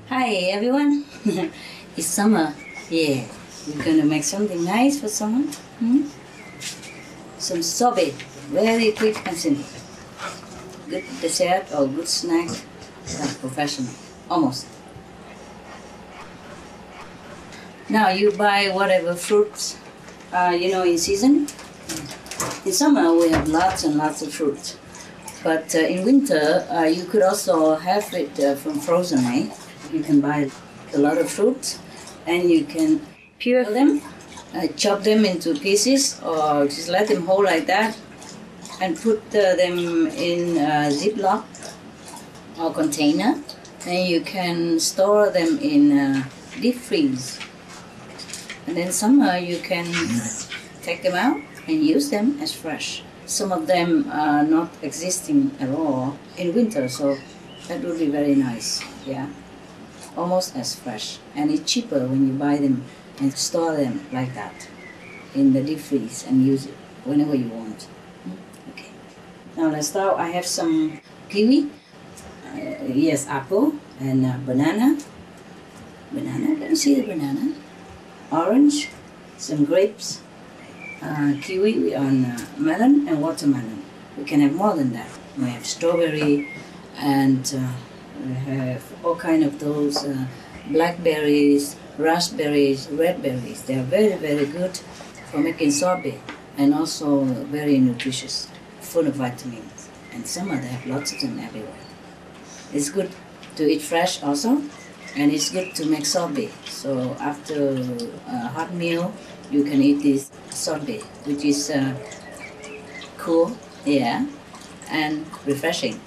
Hi everyone, it's summer. Yeah, we're gonna make something nice for summer. Some sorbet, very quick and simple. Good dessert or good snack, like professional, almost. Now you buy whatever fruits, in season. In summer we have lots and lots of fruit, but in winter you could also have it from frozen, eh? You can buy a lot of fruit and you can peel them, chop them into pieces or just let them whole like that and put them in a Ziploc or container, and you can store them in deep freeze. And then summer you can take them out and use them as fresh. Some of them are not existing at all in winter, so that would be very nice, yeah. Almost as fresh, and it's cheaper when you buy them and store them like that in the deep freeze and use it whenever you want. Okay. Now let's start. I have some kiwi, yes, apple, and banana. Let me see the banana. Orange, some grapes, kiwi on melon and watermelon. We can have more than that. We have strawberry and we have all kind of those blackberries, raspberries, red berries. They are very, very good for making sorbet and also very nutritious, full of vitamins. And summer they have lots of them everywhere. It's good to eat fresh also, and it's good to make sorbet. So after a hot meal, you can eat this sorbet, which is cool, yeah, and refreshing.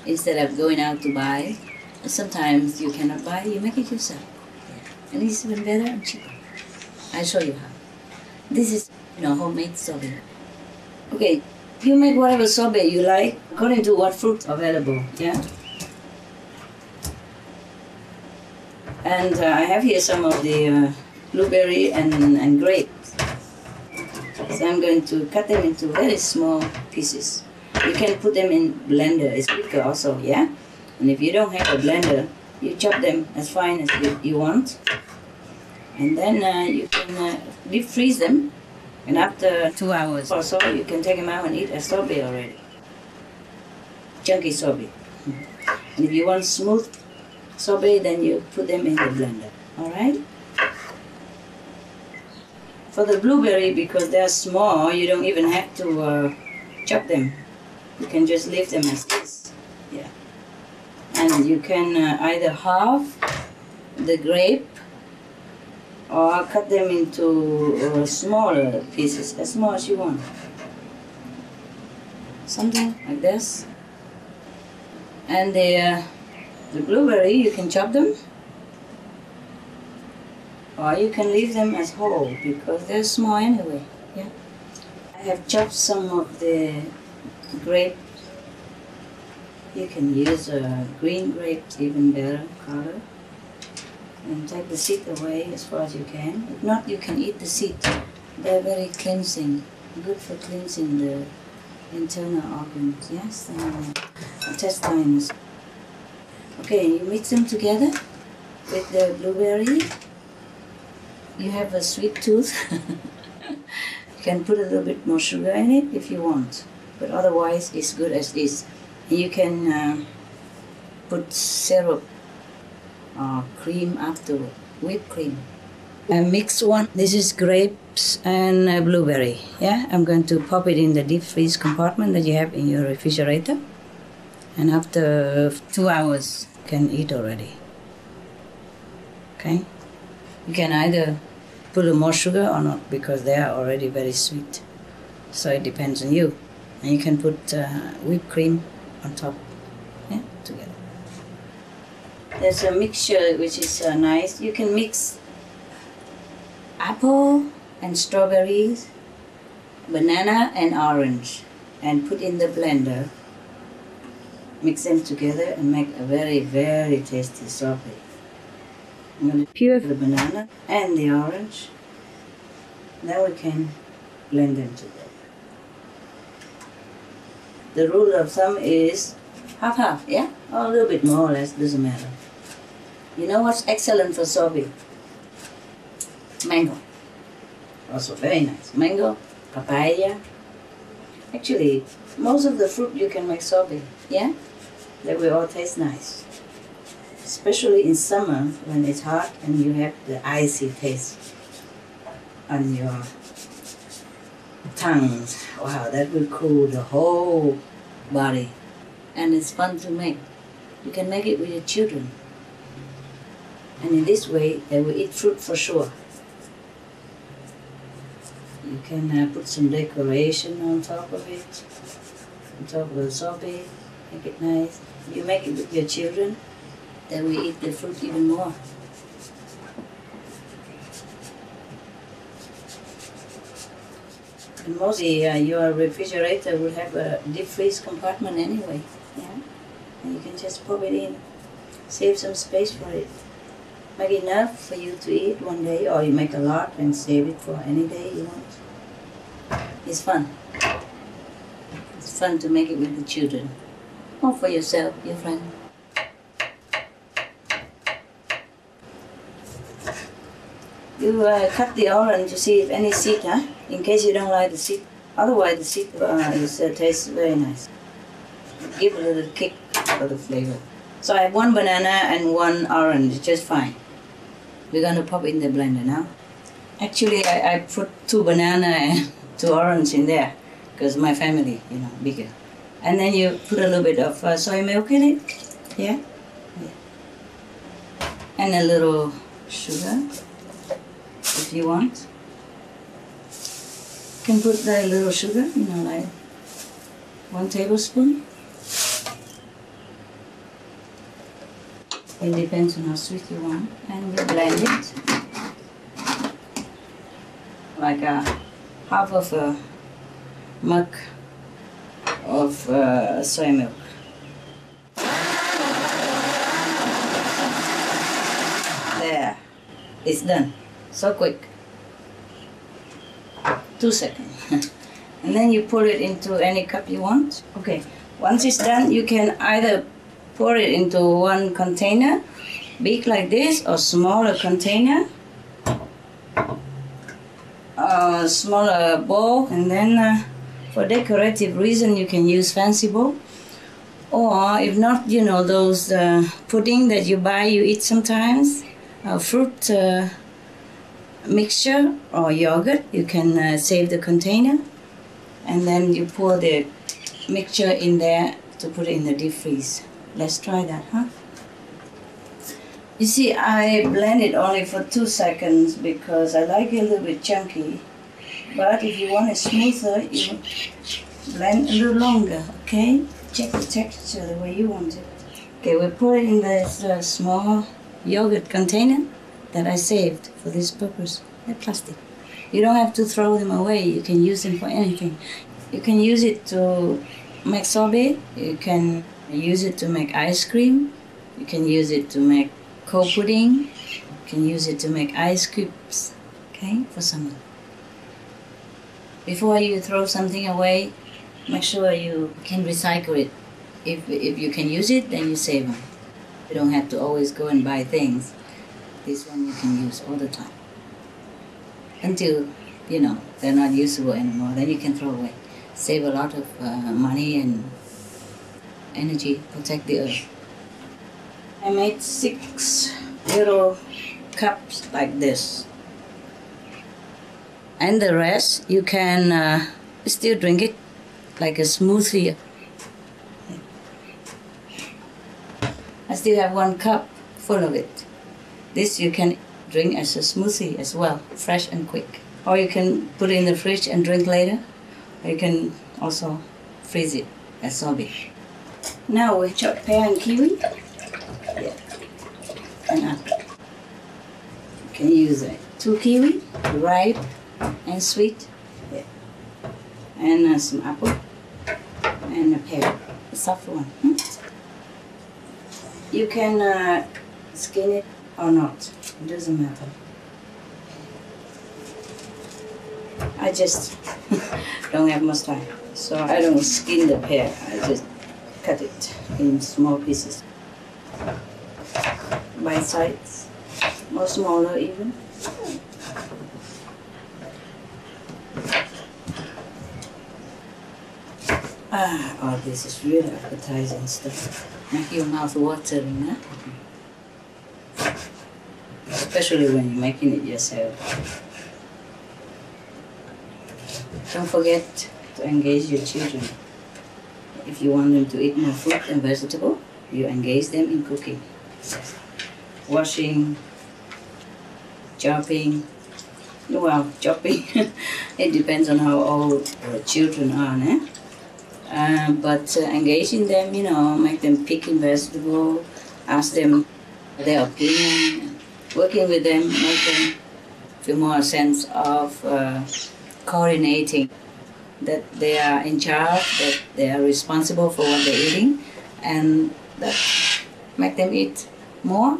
Instead of going out to buy, sometimes you cannot buy, you make it yourself. Yeah. And it's even better and cheaper. I'll show you how. This is, homemade sorbet. Okay, you make whatever sorbet you like, according to what fruit available, yeah? And I have here some of the blueberry and grapes. So I'm going to cut them into very small pieces. You can put them in blender, it's quicker also, yeah? And if you don't have a blender, you chop them as fine as you want. And then you can deep freeze them. And after 2 hours or so, you can take them out and eat a sorbet already. Chunky sorbet. And if you want smooth sorbet, then you put them in the blender, all right? For the blueberry, because they're small, you don't even have to chop them. You can just leave them as is, yeah. And you can either halve the grape or cut them into smaller pieces, as small as you want. Something like this. And the blueberry, you can chop them, or you can leave them as whole because they're small anyway, yeah. I have chopped some of the grape. You can use green grapes, even better color. And take the seed away as far as you can. If not, you can eat the seed. They're very cleansing, good for cleansing the internal organs, yes, and intestines. Okay, you mix them together with the blueberry. You have a sweet tooth. You can put a little bit more sugar in it if you want. But otherwise it's good as is. You can put syrup or cream afterward, whipped cream. A mixed one. This is grapes and blueberry. Yeah, I'm going to pop it in the deep freeze compartment that you have in your refrigerator. And after 2 hours, you can eat already. Okay? You can either put more sugar or not because they are already very sweet. So it depends on you. And you can put whipped cream on top, yeah, together. There's a mixture which is nice. You can mix apple and strawberries, banana and orange, and put in the blender. Mix them together and make a very, very tasty sorbet. I'm going to peel the banana and the orange. Then we can blend them together. The rule of thumb is half-half, yeah? Or a little bit more or less, doesn't matter. You know what's excellent for sorbet? Mango. Also very nice. Mango, papaya. Actually, most of the fruit you can make sorbet, yeah? They will all taste nice. Especially in summer when it's hot and you have the icy taste on your tongue. Wow, that will cool the whole body. And it's fun to make. You can make it with your children. And in this way, they will eat fruit for sure. You can put some decoration on top of it, on top of the sorbet, make it nice. You make it with your children, they will eat the fruit even more. And mostly your refrigerator will have a deep freeze compartment anyway, yeah? And you can just pop it in, save some space for it. Make enough for you to eat one day, or you make a lot and save it for any day you want. It's fun. It's fun to make it with the children. Or for yourself, your friend. You cut the orange to see if any seed, huh? In case you don't like the seed. Otherwise the seed tastes very nice. Give a little kick for the flavor. So I have one banana and one orange, just fine. We're going to pop in the blender now. Actually, I put 2 banana and 2 orange in there because my family, you know, bigger. And then you put a little bit of soy milk in it, yeah? And a little sugar, if you want. You can put a little sugar, you know, like 1 tablespoon. It depends on how sweet you want. And you blend it. Like half of a mug of soy milk. There. It's done. So quick. 2 seconds. And then you pour it into any cup you want. Okay. Once it's done, you can either pour it into one container, big like this, or smaller container, a smaller bowl, and then for decorative reason you can use fancy bowl. Or if not, you know, those pudding that you buy, you eat sometimes, fruit mixture or yogurt, you can save the container, and then you pour the mixture in there to put it in the deep freeze. Let's try that, huh? You see, I blend it only for 2 seconds because I like it a little bit chunky. But if you want it smoother, you blend a little longer, okay? Check the texture the way you want it. Okay, we put it in this small yogurt container that I saved for this purpose. They're plastic. You don't have to throw them away. You can use them for anything. You can use it to make sorbet. You can use it to make ice cream. You can use it to make cold pudding. You can use it to make ice cubes, okay, for summer. Before you throw something away, make sure you can recycle it. If you can use it, then you save them. You don't have to always go and buy things. This one you can use all the time. Until, you know, they're not usable anymore, then you can throw away. Save a lot of money and energy, protect the earth. I made 6 little cups like this. And the rest, you can still drink it like a smoothie. I still have 1 cup full of it. This you can drink as a smoothie as well, fresh and quick. Or you can put it in the fridge and drink later. Or you can also freeze it as sorbet. Now we chop pear and kiwi. Yeah. And apple. You can use 2 kiwi, ripe and sweet. Yeah. And some apple. And a pear, a soft one. You can skin it or not, it doesn't matter. I just don't have much time, so I don't skin the pear, I just cut it in small pieces. bite size, or smaller even. Oh, this is really appetizing stuff. Make your mouth watering, huh? Especially when you're making it yourself. Don't forget to engage your children. If you want them to eat more fruit and vegetable, you engage them in cooking. Washing, chopping. Well, chopping, it depends on how old children are, eh? But engaging them, make them picking vegetable, ask them their opinion, working with them, make them feel more a sense of coordinating, that they are in charge, that they are responsible for what they're eating, and that make them eat more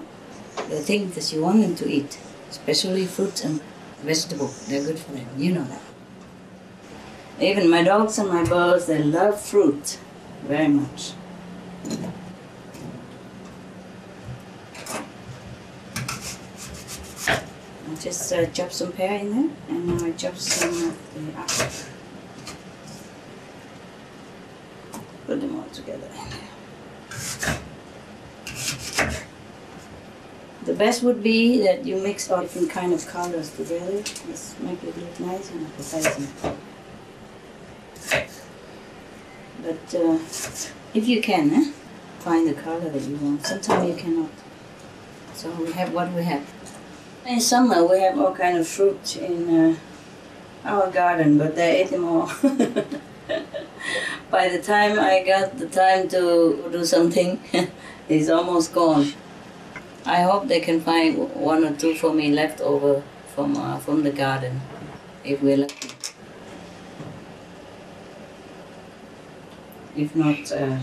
the things that you want them to eat, especially fruits and vegetables. They're good for them, you know that. Even my dogs and my birds, they love fruit very much. I just chop some pear in there, and now I chop some of the apple. Put them all together in there. The best would be that you mix all different kind of colors together. Just make it look nice and appetizing. But if you can, find the color that you want. Sometimes you cannot. So we have what we have. In summer we have all kind of fruit in our garden, but they ate them all. By the time I got the time to do something, it's almost gone. I hope they can find one or two for me left over from the garden, if we're lucky. If not, well,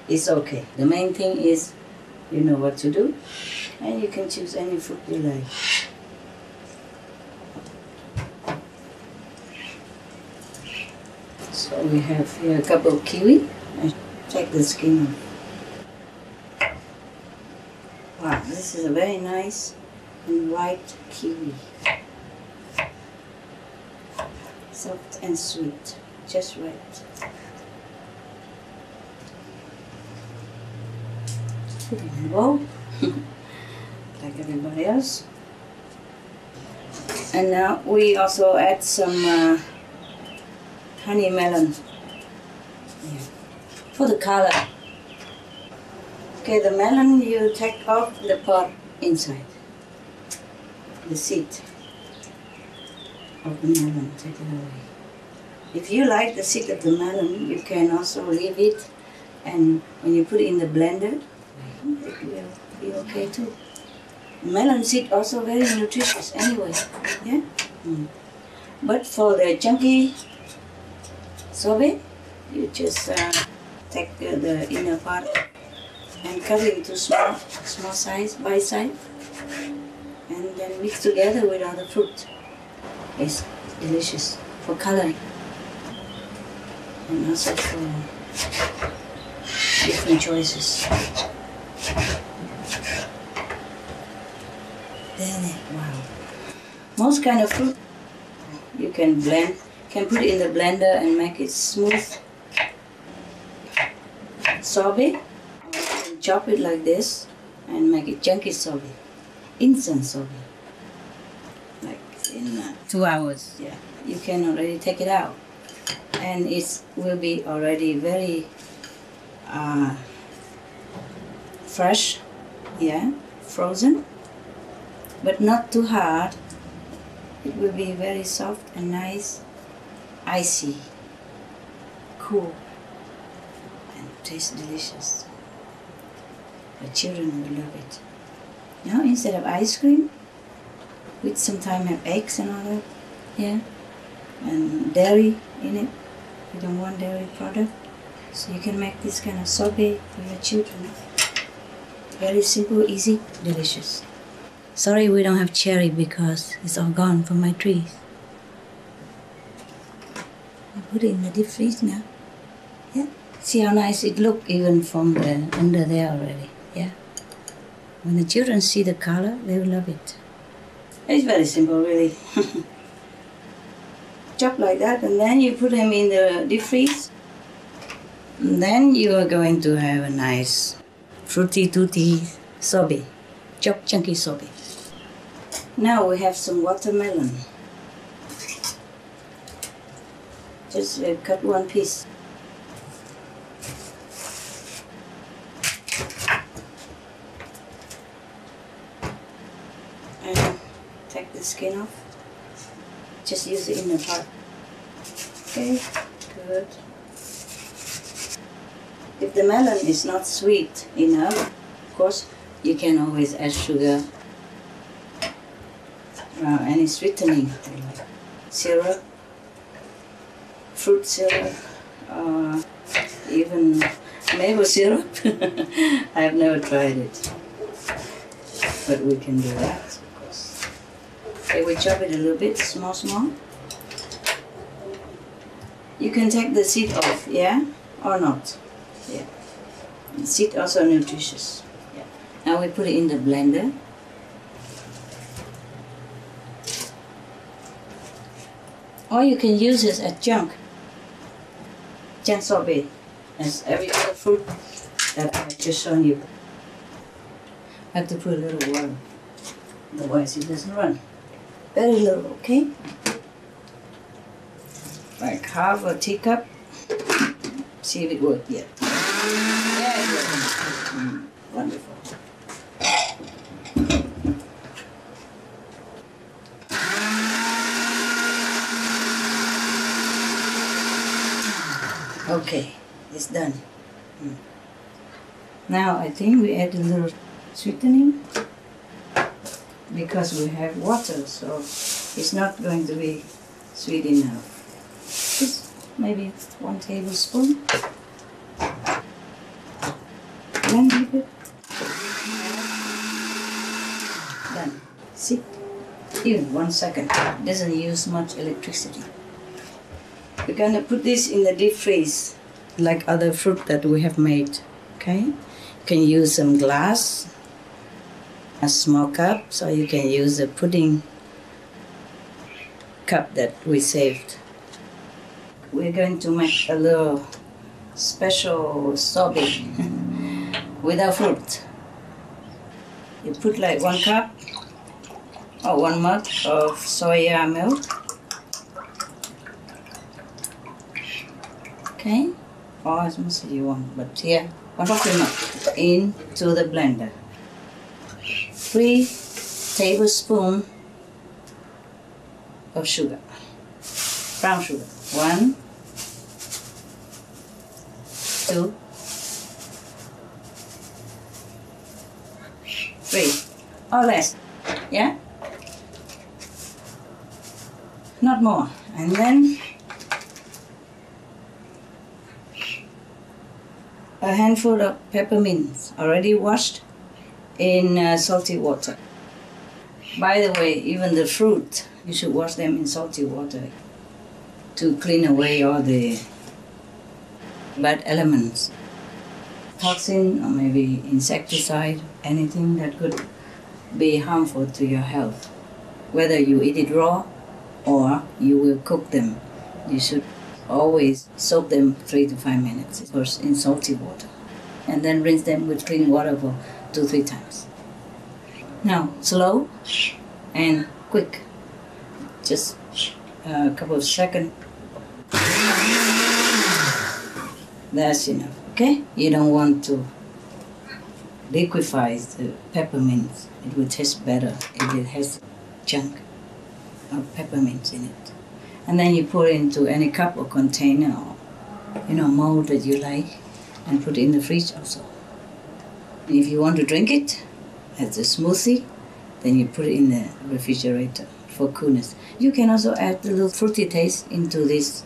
it's okay. The main thing is you know what to do, and you can choose any fruit you like. So we have here a couple of kiwi. I take the skin off. Wow, this is a very nice and white kiwi. Soft and sweet, just right. Put it in a bowl, like everybody else. And now we also add some honey melon for the color. Okay, the melon you take off the pod inside, the seed of the melon, take it away. If you like the seed of the melon, you can also leave it, and when you put it in the blender, it will be okay too. Melon seed also very nutritious anyway, yeah? But for the chunky sorbet, you just take the inner part and cut it into small size, bite size, and then mix together with other fruit. It's delicious for coloring and also for different choices. Then, wow. Most kind of fruit you can blend, can put it in the blender and make it smooth. Sorbet, or you can chop it like this and make it chunky sorbet, instant sorbet. Like in 2 hours, yeah, you can already take it out, and it will be already very fresh, yeah, frozen, but not too hard. It will be very soft and nice, icy, cool, and tastes delicious. The children will love it. Now instead of ice cream, we sometimes have eggs and all that, yeah, and dairy in it. You don't want dairy product, so you can make this kind of sorbet for your children. Very simple, easy, delicious. Sorry we don't have cherry because it's all gone from my trees. I put it in the deep freeze now. Yeah. See how nice it look even from the under there already. Yeah. When the children see the color, they will love it. It's very simple, really. Chop like that, and then you put them in the deep freeze. And then you are going to have a nice fruity tutti sorbet, chopped chunky sorbet. Now we have some watermelon. Just cut one piece. And take the skin off. Just use it in the pot. Okay, good. If the melon is not sweet enough, of course, you can always add sugar, any sweetening, syrup, fruit syrup, even maple syrup. I have never tried it, but we can do that, of course. Okay, we chop it a little bit, small. You can take the seed off, yeah, or not. Yeah, the seed also nutritious. Yeah. Now we put it in the blender. Or you can use it as chunk sorbet, as every other fruit that I have just shown you. I have to put a little water, otherwise it doesn't run. Very little, okay? Like half a teacup. See if it worked yet. Yeah, it worked. Wonderful. Okay, it's done. Now I think we add a little sweetening because we have water, so it's not going to be sweet enough. Just maybe 1 tablespoon. Then leave it. Done. See? Even 1 second. It doesn't use much electricity. We're going to put this in the deep freeze, like other fruit that we have made, okay? You can use some glass, a small cup, so you can use a pudding cup that we saved. We're going to make a little special sorbet without fruit. You put like 1 cup or 1 mug of soya milk. Okay, or as much as you want, but here, 1 coffee mug into the blender. 3 tablespoons of sugar, brown sugar. 1, 2, 3, or less, yeah? Not more. And then a handful of peppermints, already washed in salty water. By the way, even the fruit, you should wash them in salty water to clean away all the bad elements. Toxin or maybe insecticide, anything that could be harmful to your health. Whether you eat it raw or you will cook them, you should always soak them 3 to 5 minutes first in salty water, and then rinse them with clean water for 2-3 times. Now, slow and quick, just a couple of seconds. That's enough, okay? You don't want to liquefy the peppermint. It will taste better if it has a chunk of peppermint in it. And then you pour it into any cup or container or mold that you like, and put it in the fridge also. If you want to drink it as a smoothie, then you put it in the refrigerator for coolness. You can also add a little fruity taste into this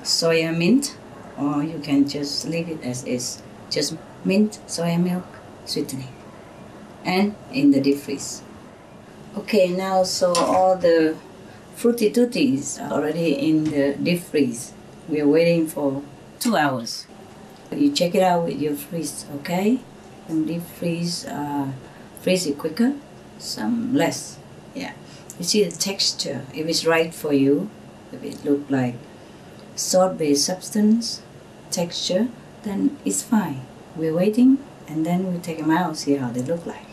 soya mint, or you can just leave it as is, just mint, soya milk, sweetening, and in the deep freeze. Okay, now so all the fruity tuttis are already in the deep freeze. We are waiting for 2 hours. You check it out with your fridge, okay? Some deep freeze, freeze it quicker, some less. Yeah. You see the texture, if it's right for you, if it look like sorbet substance, texture, then it's fine. We're waiting, and then we take them out, see how they look like.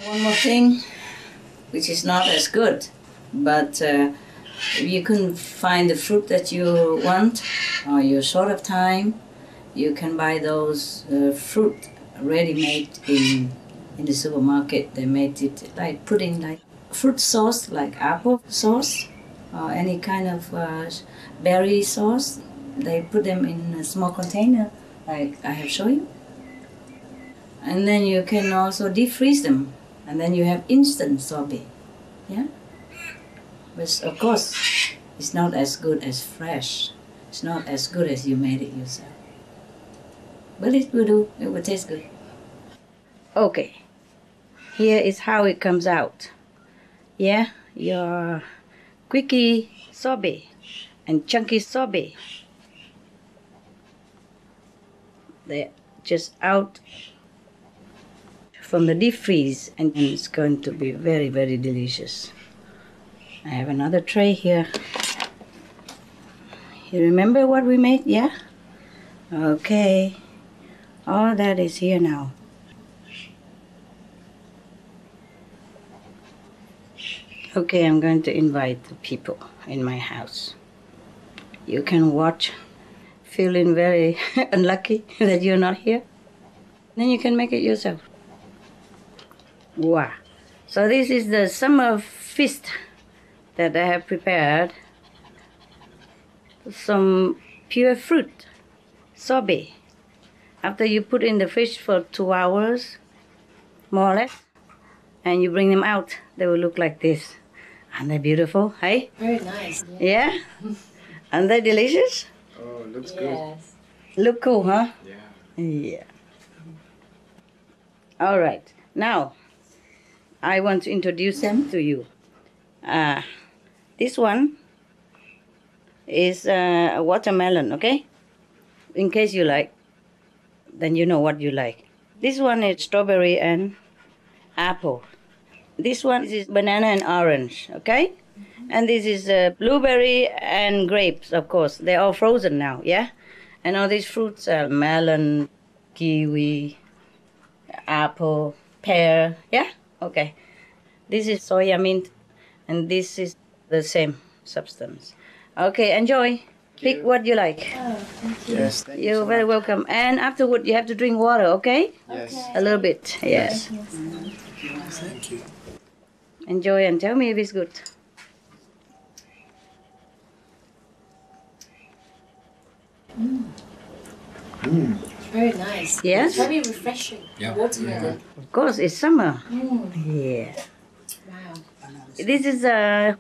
One more thing, which is not as good, but if you couldn't find the fruit that you want, or you're short of time, you can buy those fruit ready-made in the supermarket. They made it like put in like fruit sauce, like apple sauce, or any kind of berry sauce. They put them in a small container, like I have shown you. And then you can also defreeze them, and then you have instant sorbet. Yeah. But of course, it's not as good as fresh. It's not as good as you made it yourself. But it will do. It will taste good. Okay. Here is how it comes out. Yeah, your quickie sorbet and chunky sorbet. They're just out from the deep freeze, and it's going to be very, very delicious. I have another tray here. You remember what we made? Yeah? Okay. All that is here now. Okay, I'm going to invite the people in my house. You can watch, feeling very unlucky that you're not here. Then you can make it yourself. Wow. So this is the summer feast that I have prepared. Some pure fruit, sorbet. After you put in the fridge for 2 hours, more or less, and you bring them out, they will look like this. Aren't they beautiful, hey? Very nice. Yeah? Aren't they delicious? Oh, it looks Yes. Look cool, huh? good. Yeah. Yeah. All right. Now, I want to introduce them to you. This one is a watermelon, okay? In case you like, then you know what you like. This one is strawberry and apple. This one is banana and orange, okay? And this is blueberry and grapes, of course. They're all frozen now, yeah? And all these fruits are melon, kiwi, apple, pear, yeah? Okay. This is soya mint, and this is the same substance. Okay, enjoy. Pick what you like. Oh, thank you. Yes, thank you. You're so very much. welcome. And afterward, you have to drink water, okay? Yes. A little bit, yes. Thank you. Enjoy and tell me if it's good. Very nice. Yes? It's very refreshing. Yeah. Watermelon. Of course, it's summer. Mm. Yeah. Wow. This is a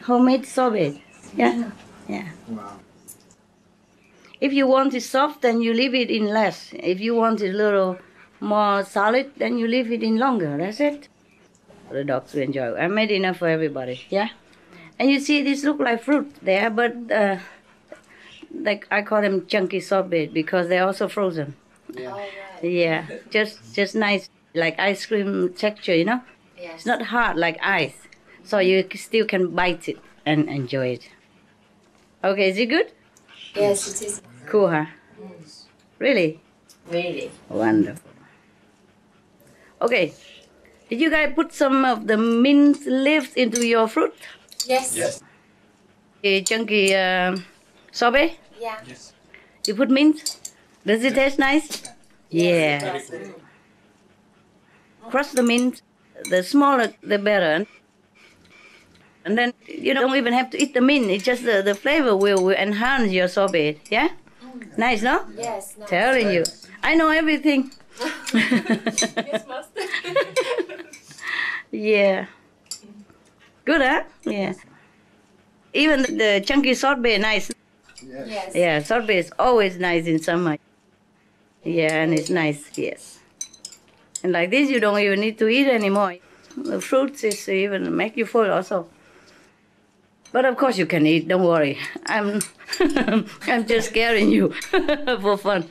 homemade sorbet. Yeah? Yeah. Wow. If you want it soft, then you leave it in less. If you want it a little more solid, then you leave it in longer. That's it. The dogs will enjoy. I made enough for everybody. Yeah? And you see, these look like fruit there, but like I call them chunky sorbet because they're also frozen. Yeah. All right. Yeah, just nice, like ice cream texture, you know? Yes. It's not hard like ice, so you still can bite it and enjoy it. Okay, is it good? Yes, it is. Cool, huh? Really? Really. Wonderful. Okay, did you guys put some of the mint leaves into your fruit? Yes. Yes. A chunky sorbet? Yeah. Yes. You put mint? Does it taste nice? Yeah. Crush the mint, the smaller the better. And then you don't even have to eat the mint, it's just the flavor will enhance your sorbet, yeah? Nice, no? Yes. Nice. Telling you. I know everything. Yes, master. Yeah. Good, huh? Yeah. Even the chunky sorbet, nice. Yes. Yes. Yeah, sorbet is always nice in summer. Yeah, and it's nice, yes. And like this, you don't even need to eat anymore. The fruits is even make you full also. But of course you can eat, don't worry. I'm I'm just scaring you for fun.